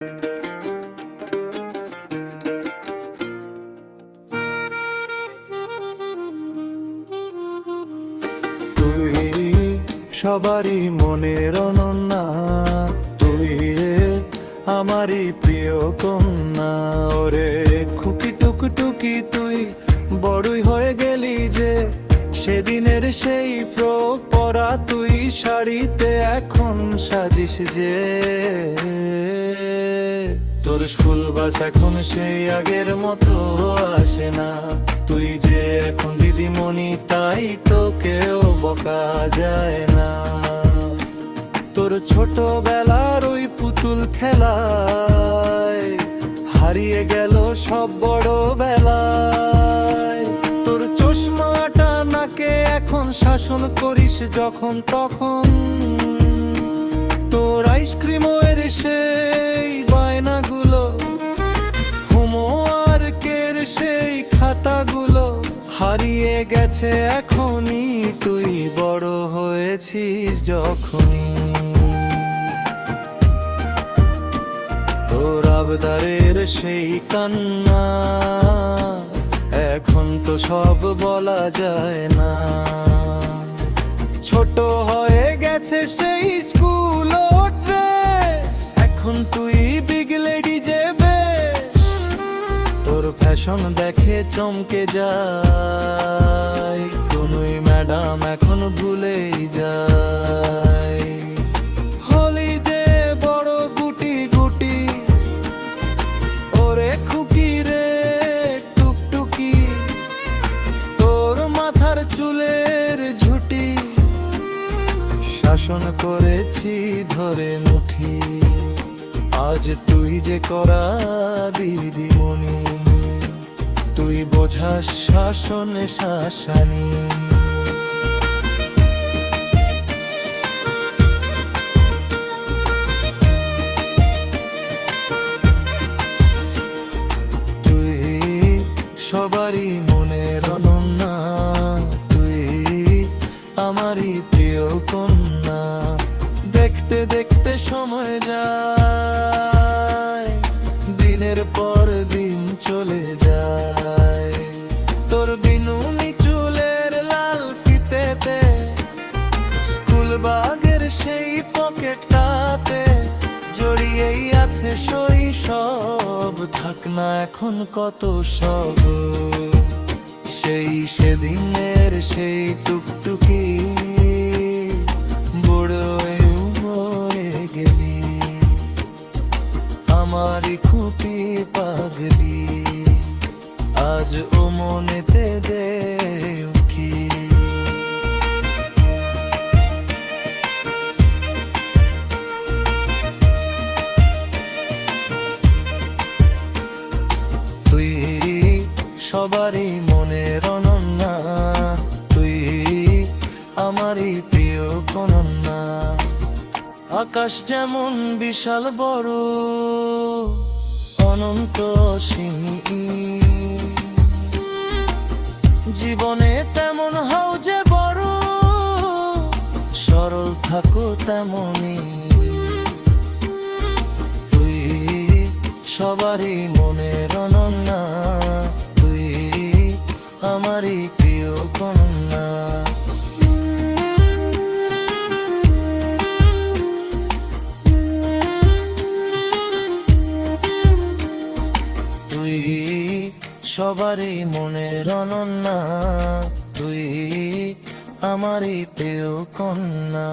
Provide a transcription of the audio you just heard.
তুই সবারই মনের অনন্যা, তুই আমারই প্রিয় কন্যা। ওরে খুকি টুকটুকি তুই বড়ই হয়ে গেলি যে, সেদিনের সেই ফ্রক পরা তুই শাড়িতে এখন সাজিস যে। তোর স্কুল বাস এখন সেই আগের মতো আসে না, তুই যে এখন দিদিমণি তাই তোকেও বকা যায় না। তোর ছোটবেলার ওই পুতুল খেলায় হারিয়ে গেল সব বড় বেলায়। তোর চশমাটা নাকে এখন শাসন করিস যখন তখন, তোর আইসক্রিমের সেই বায়নাগুলো, হোমওয়ার্কের সেই খাতাগুলো হারিয়ে গেছে এখনই, তুই বড় হয়েছিস যখনই। তোর আবদারের সেই কান্না এখন তো সব বলা যায় না। ছোট হয়ে গেছে সেই স্কুল ড্রেস, এখন তুই বিগ লেডি যে বেশ। তোর ফ্যাশন দেখে চমকে যায়, তুই ম্যাডাম এখন ভুলেই যায়। হলি যে বড় গুটি গুটি, ওরে খুকি রে টুকটুকি, তোর মাথার চুলের ঝুটি শাসন করেছি ধরে মুঠি। আজ তুই যে করা দিদিমণি, তুই বোঝাস শাসনে শাসানি। তুই সবারই মনের অনন্যা, তুই আমারই প্রিয় কন্যা। দেখতে দেখতে সময় যায়, দিনের পর দিন চলে যায়। তোর বিনুনি চুলের লাল ফিতেতে, স্কুল ব্যাগের সেই পকেটটাতে জড়িয়েই আছে শৈশব। থাক না এখন কত সব, সেই সেদিনের সেই টুকটুকি বড়ই মরে গেলি, আমারই খুকি পাগলি আজ ও মনেতে দে উঠি। তুই সবারই মনের অনন্যা, তুই আমারই প্রিয় কন্যা। আকাশ যেমন বিশাল বড় অনন্ত অসীম, জীবনে তেমন হও যে বড়, সরল থাকো তেমনি। তুই সবারই মনের অনন্যা, তুই আমারই প্রিয় কন্যা। তুই সবারই মনের অনন্যা, তুই আমারই প্রিয় কন্যা।